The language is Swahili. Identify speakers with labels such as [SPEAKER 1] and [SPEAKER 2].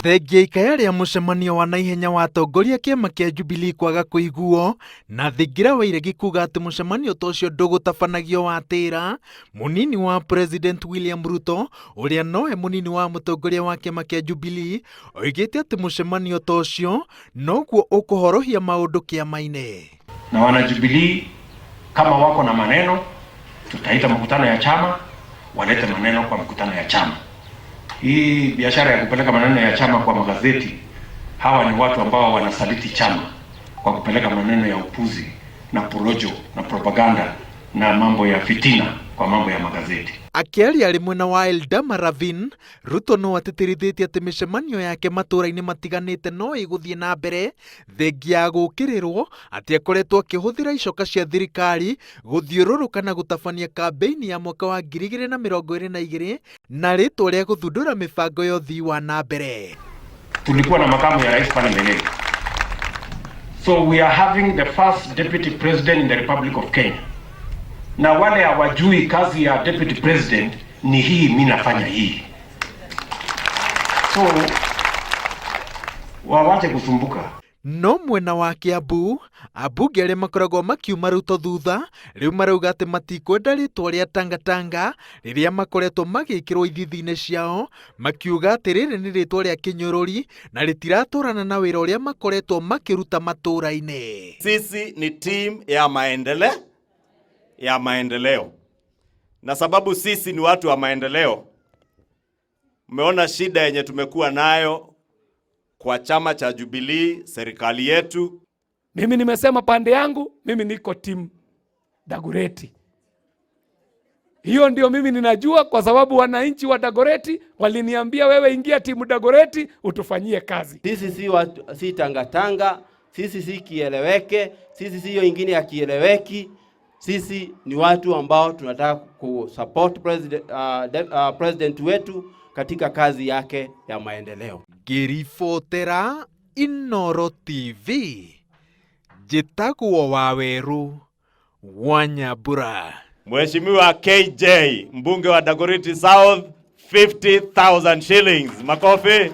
[SPEAKER 1] Thengia ikaya rĩa mũcemanio wa naihenya wa atongoria kĩama kĩa Jubilee kwaga kũiguo na thingira wa iregi kuga atĩ mũcemanio ta ũcio ndũgũtabanagio watĩra, mũnini wa President William Ruto ũrĩa nowe mũnini wa mũtongoria wa kĩama kĩa Jubilee oigĩte atĩ mũcemanio ta ũcio noguo ũkũhorohia maũndũ kĩama-inĩ.
[SPEAKER 2] Na wana Jubilee kama wako na maneno, tutaita mkutano ya chama, walete maneno kwa mkutano ya chama. Hii biashara ya kupeleka maneno ya chama kwa magazeti, hawa ni watu ambao wanasaliti chama kwa kupeleka maneno ya upuzi na porojo na propaganda na mambo ya fitina kwa mambo ya magazeti.
[SPEAKER 1] Akiaria ari mwena wa Eldama Ravine, Ruto no atĩtĩrithĩtie atĩ mĩcemanio yake matũra-inĩ matiganĩte no ĩgũthiĩ na mbere thengia ya gũkĩrĩrwo atĩ akoretwo akĩhũthĩra icoka cia thirikari gũthiũrũrũka na gũtabania kambeini ya mwaka wa 2022 na rĩtwa rĩa gũthundũra mĩbango ya ũthii wa na mbere.
[SPEAKER 2] Tulikuwa na makamu ya rais pale mbele. So we are having the first deputy president in the Republic of Kenya. Na wale hawajui kazi ya deputy president ni hii, mimi nafanya hii. So wawache kusumbuka.
[SPEAKER 1] No mwena wa Kiambu, ambunge arĩa makoragwo makiuma Ruto thutha rĩu marauga atĩ matikwenda rĩtwa rĩa Tangatanga rĩrĩa makoretwo magĩkĩrwo ithithi-inĩ ciao, makiuga atĩ rĩrĩ nĩ rĩtwa rĩa kĩnyũrũri na rĩtiratũrana na wĩra ũrĩa makoretwo makĩruta matũra-inĩ.
[SPEAKER 3] Sisi ni team ya maendeleo. Na sababu sisi ni watu wa maendeleo, umeona shida yenye tumekuwa nayo kwa chama cha Jubilee, serikali yetu.
[SPEAKER 4] Mimi nimesema pande yangu, mimi niko team Dagoretti. Hiyo ndio mimi ninajua, kwa sababu wananchi wa Dagoretti waliniambia wewe ingia timu Dagoretti utufanyie kazi.
[SPEAKER 5] Sisi si tangatanga, sisi si kieleweke, sisi si hiyo ingine ya kieleweki. Sisi ni watu ambao tunataka kusupport president wetu katika kazi yake ya maendeleo.
[SPEAKER 1] Ngĩribotera Inooro TV, njĩtagwo Waweru wa Nyambura.
[SPEAKER 3] Mheshimiwa KJ, mbunge wa Dagoretti South, 50,000 shillings. Makofi.